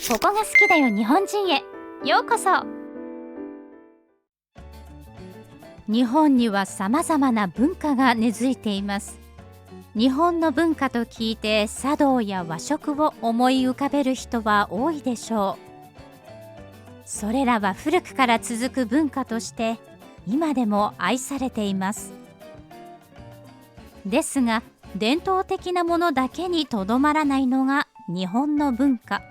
ここが好きだよ日本人へようこそ。日本にはさまざまな文化が根付いています。日本の文化と聞いて茶道や和食を思い浮かべる人は多いでしょう。それらは古くから続く文化として今でも愛されています。ですが伝統的なものだけにとどまらないのが日本の文化。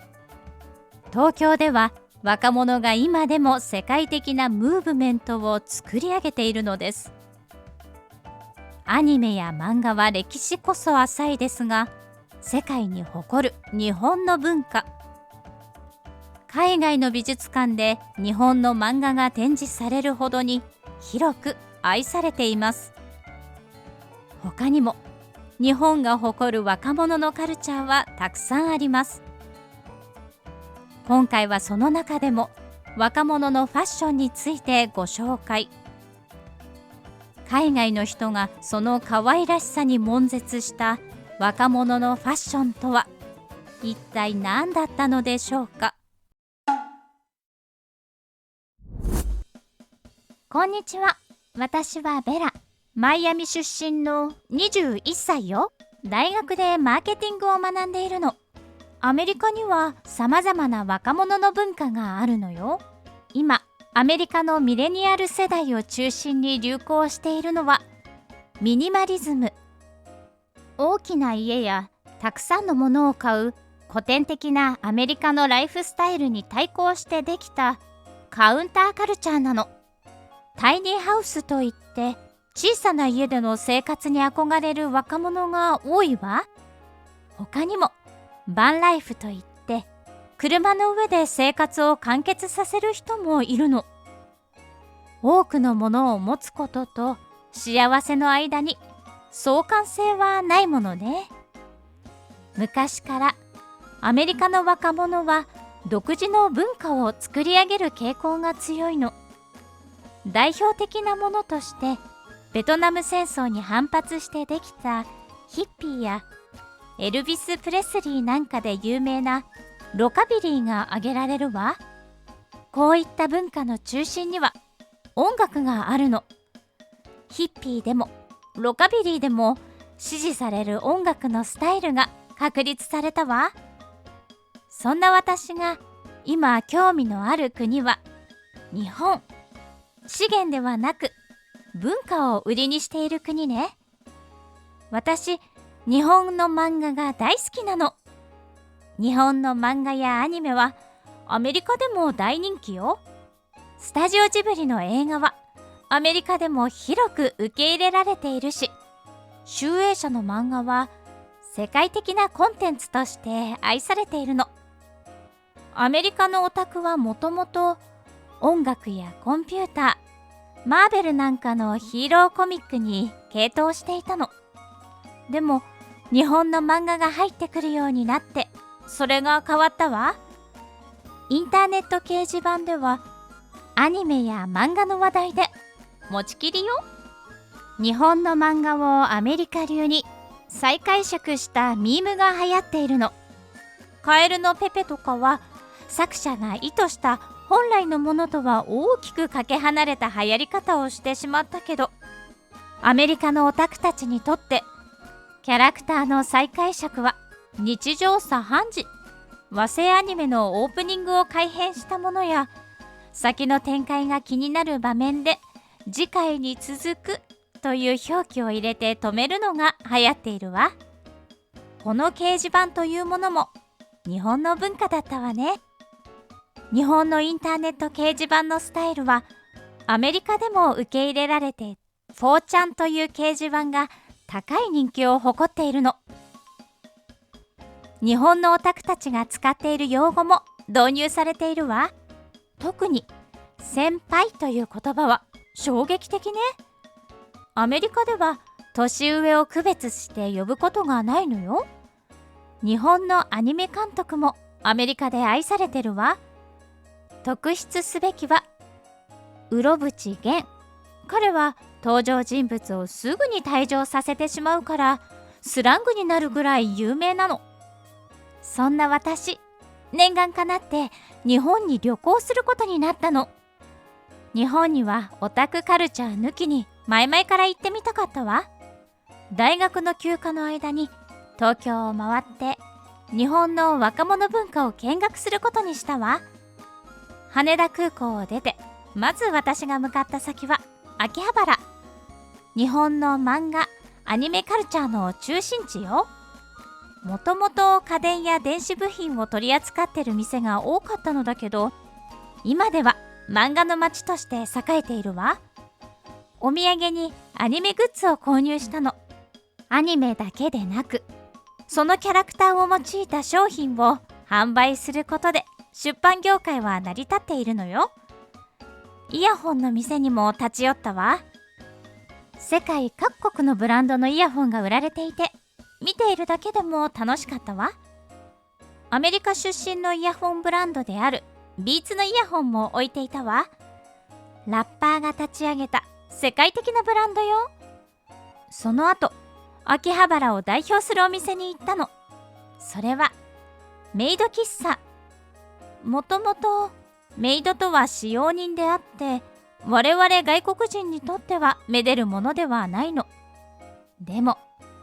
東京では若者が今でも世界的なムーブメントを作り上げているのです。アニメや漫画は歴史こそ浅いですが、世界に誇る日本の文化。海外の美術館で日本の漫画が展示されるほどに広く愛されています。他にも日本が誇る若者のカルチャーはたくさんあります。今回はその中でも若者のファッションについてご紹介。海外の人がその可愛らしさに悶絶した若者のファッションとは一体何だったのでしょうか。こんにちは。私はベラ。マイアミ出身の21歳よ。大学でマーケティングを学んでいるの。アメリカには様々な若者の文化があるのよ。今、アメリカのミレニアル世代を中心に流行しているのはミニマリズム。大きな家やたくさんのものを買う古典的なアメリカのライフスタイルに対抗してできたカウンターカルチャーなの。タイニーハウスといって小さな家での生活に憧れる若者が多いわ。他にもバンライフといって車の上で生活を完結させる人もいるの。多くのものを持つことと幸せの間に相関性はないものね。昔からアメリカの若者は独自の文化を作り上げる傾向が強いの。代表的なものとしてベトナム戦争に反発してできたヒッピーやエルビス・プレスリーなんかで有名なロカビリーが挙げられるわ。こういった文化の中心には音楽があるの。ヒッピーでもロカビリーでも支持される音楽のスタイルが確立されたわ。そんな私が今興味のある国は日本。資源ではなく文化を売りにしている国ね。私日本の漫画が大好きなの。日本の漫画やアニメはアメリカでも大人気よ。スタジオジブリの映画はアメリカでも広く受け入れられているし、集英社の漫画は世界的なコンテンツとして愛されているの。アメリカのオタクはもともと音楽やコンピューター、マーベルなんかのヒーローコミックに傾倒していたの。でも日本の漫画が入ってくるようになってそれが変わったわ。インターネット掲示板ではアニメや漫画の話題で持ちきりよ。日本の漫画をアメリカ流に再解釈したミームが流行っているの。カエルのペペとかは作者が意図した本来のものとは大きくかけ離れた流行り方をしてしまったけど、アメリカのオタクたちにとってキャラクターの再解釈は日常茶飯事。和製アニメのオープニングを改編したものや先の展開が気になる場面で次回に続くという表記を入れて止めるのが流行っているわ。この掲示板というものも日本の文化だったわね。日本のインターネット掲示板のスタイルはアメリカでも受け入れられて、4ちゃんという掲示板が高い人気を誇っているの。日本のオタクたちが使っている用語も導入されているわ。特に先輩という言葉は衝撃的ね。アメリカでは年上を区別して呼ぶことがないのよ。日本のアニメ監督もアメリカで愛されてるわ。特筆すべきはうろぶちげん。彼は登場人物をすぐに退場させてしまうからスラングになるぐらい有名なの。そんな私、念願かなって日本に旅行することになったの。日本にはオタクカルチャー抜きに前々から行ってみたかったわ。大学の休暇の間に東京を回って日本の若者文化を見学することにしたわ。羽田空港を出てまず私が向かった先は秋葉原。日本の漫画アニメカルチャーの中心地よ。もともと家電や電子部品を取り扱ってる店が多かったのだけど、今では漫画の街として栄えているわ。お土産にアニメグッズを購入したの。アニメだけでなく、そのキャラクターを用いた商品を販売することで出版業界は成り立っているのよ。イヤホンの店にも立ち寄ったわ。世界各国のブランドのイヤホンが売られていて、見ているだけでも楽しかったわ。アメリカ出身のイヤホンブランドであるビーツのイヤホンも置いていたわ。ラッパーが立ち上げた世界的なブランドよ。その後、秋葉原を代表するお店に行ったの。それはメイド喫茶。もともとメイドとは使用人であって、我々外国人にとってはめでるものではないの。でも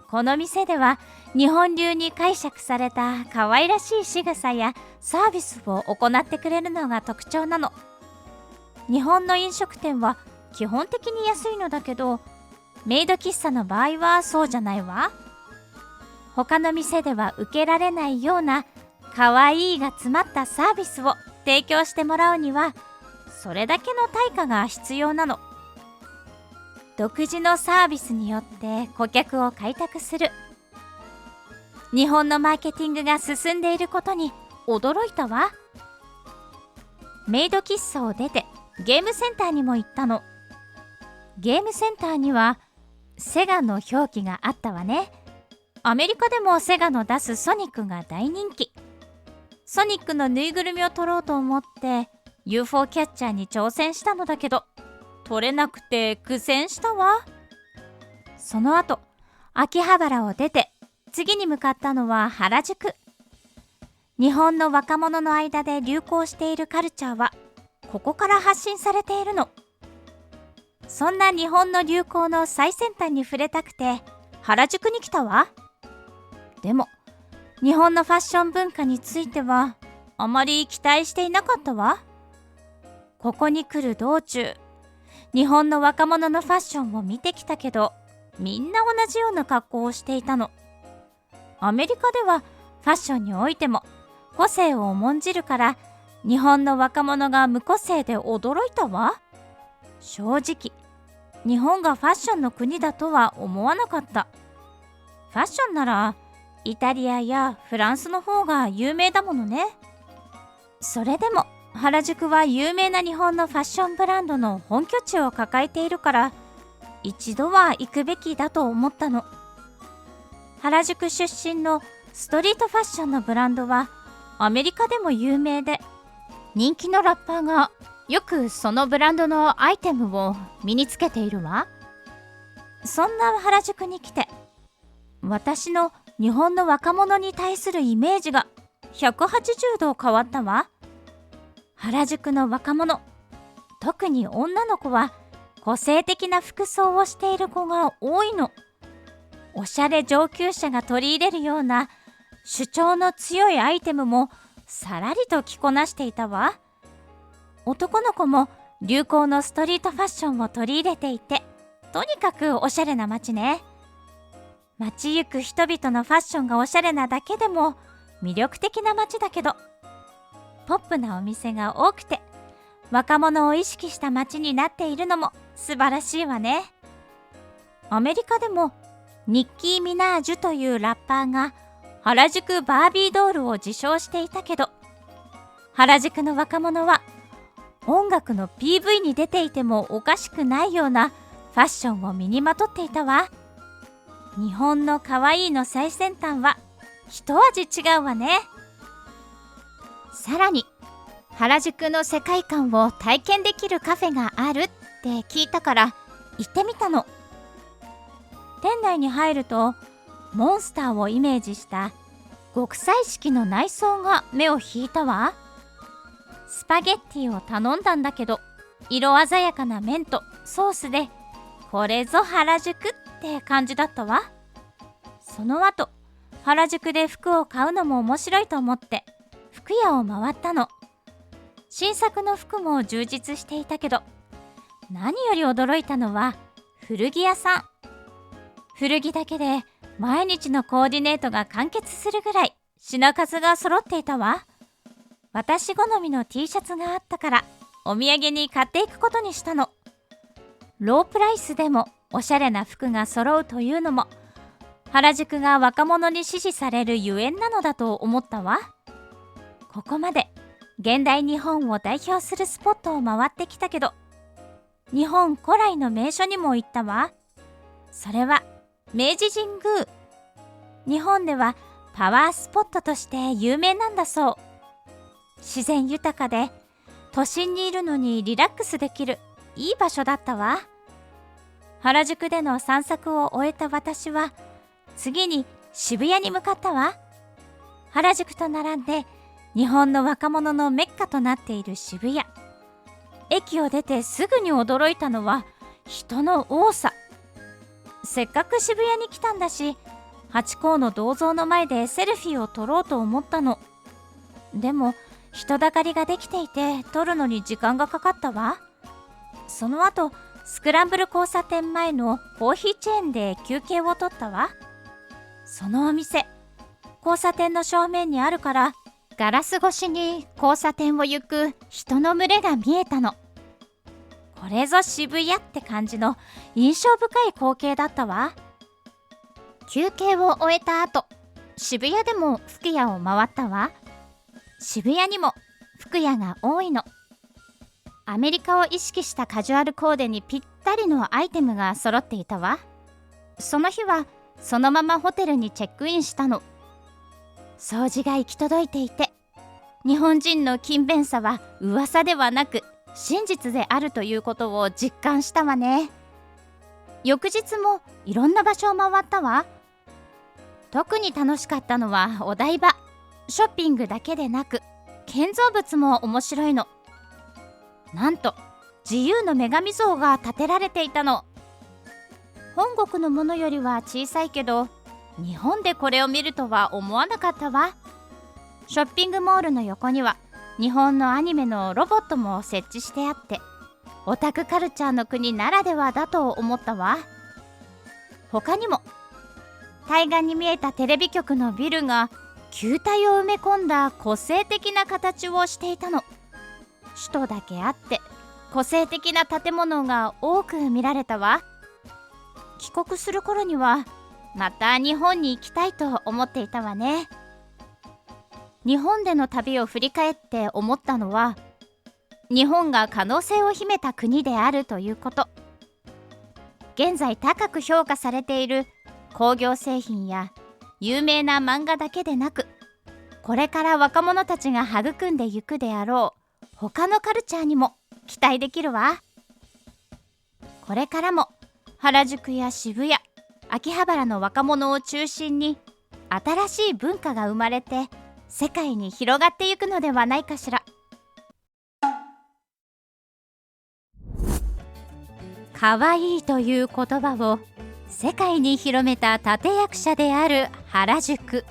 この店では日本流に解釈された可愛らしい仕草やサービスを行ってくれるのが特徴なの。日本の飲食店は基本的に安いのだけど、メイド喫茶の場合はそうじゃないわ。他の店では受けられないような可愛いが詰まったサービスを提供してもらうには、それだけの対価が必要なの。独自のサービスによって顧客を開拓する。日本のマーケティングが進んでいることに驚いたわ。メイド喫茶を出てゲームセンターにも行ったの。ゲームセンターにはセガの表記があったわね。アメリカでもセガの出すソニックが大人気。ソニックのぬいぐるみを取ろうと思って UFO キャッチャーに挑戦したのだけど、取れなくて苦戦したわ。その後、秋葉原を出て次に向かったのは原宿。日本の若者の間で流行しているカルチャーはここから発信されているの。そんな日本の流行の最先端に触れたくて原宿に来たわ。でも日本のファッション文化についてはあまり期待していなかったわ。ここに来る道中、日本の若者のファッションを見てきたけど、みんな同じような格好をしていたの。アメリカではファッションにおいても個性を重んじるから、日本の若者が無個性で驚いたわ。正直、日本がファッションの国だとは思わなかった。ファッションならイタリアやフランスの方が有名だものね。それでも原宿は有名な日本のファッションブランドの本拠地を抱えているから、一度は行くべきだと思ったの。原宿出身のストリートファッションのブランドはアメリカでも有名で、人気のラッパーがよくそのブランドのアイテムを身につけているわ。そんな原宿に来て、私の日本の若者に対するイメージが180度変わったわ。原宿の若者、特に女の子は個性的な服装をしている子が多いの。おしゃれ上級者が取り入れるような主張の強いアイテムもさらりと着こなしていたわ。男の子も流行のストリートファッションを取り入れていて、とにかくおしゃれな街ね。街行く人々のファッションがおしゃれなだけでも魅力的な街だけど、ポップなお店が多くて若者を意識した街になっているのも素晴らしいわね。アメリカでもニッキー・ミナージュというラッパーが原宿バービードールを自称していたけど、原宿の若者は音楽の PV に出ていてもおかしくないようなファッションを身にまとっていたわ。日本の可愛いの最先端は一味違うわね。さらに原宿の世界観を体験できるカフェがあるって聞いたから行ってみたの。店内に入るとモンスターをイメージした極彩色の内装が目を引いたわ。スパゲッティを頼んだんだけど、色鮮やかな麺とソースで、これぞ原宿って感じだったわ。その後、原宿で服を買うのも面白いと思って服屋を回ったの。新作の服も充実していたけど、何より驚いたのは古着屋さん。古着だけで毎日のコーディネートが完結するぐらい品数が揃っていたわ。私好みの T シャツがあったからお土産に買っていくことにしたの。ロープライスでもおしゃれな服が揃うというのも原宿が若者に支持されるゆえんなのだと思ったわ。ここまで現代日本を代表するスポットを回ってきたけど、日本古来の名所にも行ったわ。それは明治神宮。日本ではパワースポットとして有名なんだそう。自然豊かで都心にいるのにリラックスできるいい場所だったわ。原宿での散策を終えた私は次に渋谷に向かったわ。原宿と並んで日本の若者のメッカとなっている渋谷。駅を出てすぐに驚いたのは人の多さ。せっかく渋谷に来たんだし、ハチ公の銅像の前でセルフィーを撮ろうと思ったの。でも人だかりができていて撮るのに時間がかかったわ。その後スクランブル交差点前のコーヒーチェーンで休憩を取ったわ。そのお店、交差点の正面にあるからガラス越しに交差点を行く人の群れが見えたの。これぞ渋谷って感じの印象深い光景だったわ。休憩を終えた後、渋谷でも服屋を回ったわ。渋谷にも服屋が多いの。アメリカを意識したカジュアルコーデにぴったりのアイテムが揃っていたわ。その日はそのままホテルにチェックインしたの。掃除が行き届いていて、日本人の勤勉さは噂ではなく真実であるということを実感したわね。翌日もいろんな場所を回ったわ。特に楽しかったのはお台場。ショッピングだけでなく建造物も面白いの。なんと自由の女神像が建てられていたの。本国のものよりは小さいけど、日本でこれを見るとは思わなかったわ。ショッピングモールの横には日本のアニメのロボットも設置してあって、オタクカルチャーの国ならではだと思ったわ。他にも対岸に見えたテレビ局のビルが球体を埋め込んだ個性的な形をしていたの。首都だけあって個性的な建物が多く見られたわ。帰国する頃にはまた日本に行きたいと思っていたわね。日本での旅を振り返って思ったのは、日本が可能性を秘めた国であるということ。現在高く評価されている工業製品や有名な漫画だけでなく、これから若者たちが育んでゆくであろう他のカルチャーにも期待できるわ。これからも原宿や渋谷、秋葉原の若者を中心に新しい文化が生まれて世界に広がっていくのではないかしら。かわいいという言葉を世界に広めた立役者である原宿。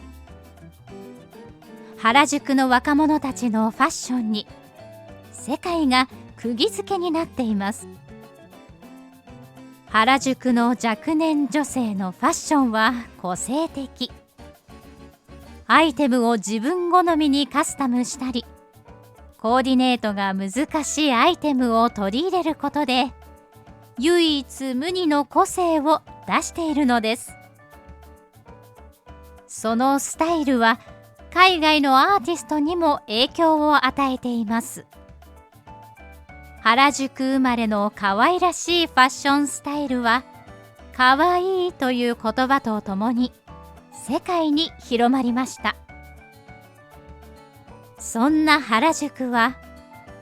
原宿の若者たちのファッションに世界が釘付けになっています。原宿の若年女性のファッションは個性的。アイテムを自分好みにカスタムしたり、コーディネートが難しいアイテムを取り入れることで唯一無二の個性を出しているのです。そのスタイルは海外のアーティストにも影響を与えています。原宿生まれの可愛らしいファッションスタイルは、可愛いという言葉とともに世界に広まりました。そんな原宿は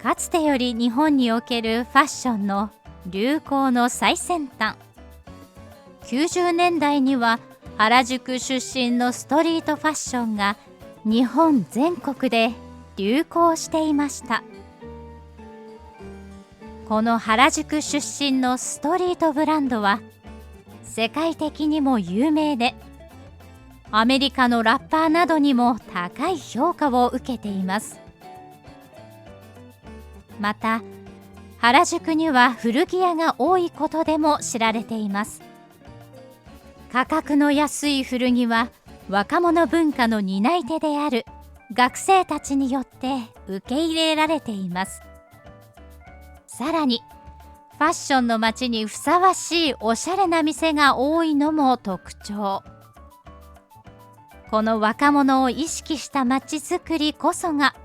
かつてより日本におけるファッションの流行の最先端。90年代には原宿出身のストリートファッションが日本全国で流行していました。この原宿出身のストリートブランドは世界的にも有名で、アメリカのラッパーなどにも高い評価を受けています。また原宿には古着屋が多いことでも知られています。価格の安い古着は若者文化の担い手である学生たちによって受け入れられています。さらにファッションの街にふさわしいおしゃれな店が多いのも特徴。この若者を意識した街づくりこそが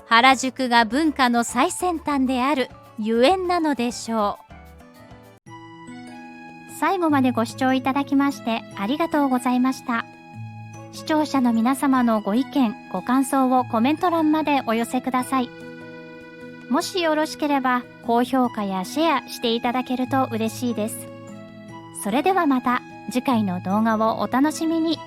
原宿が文化の最先端であるゆえんなのでしょう。最後までご視聴いただきましてありがとうございました。視聴者の皆様のご意見ご感想をコメント欄までお寄せください。もしよろしければ高評価やシェアしていただけると嬉しいです。それではまた次回の動画をお楽しみに。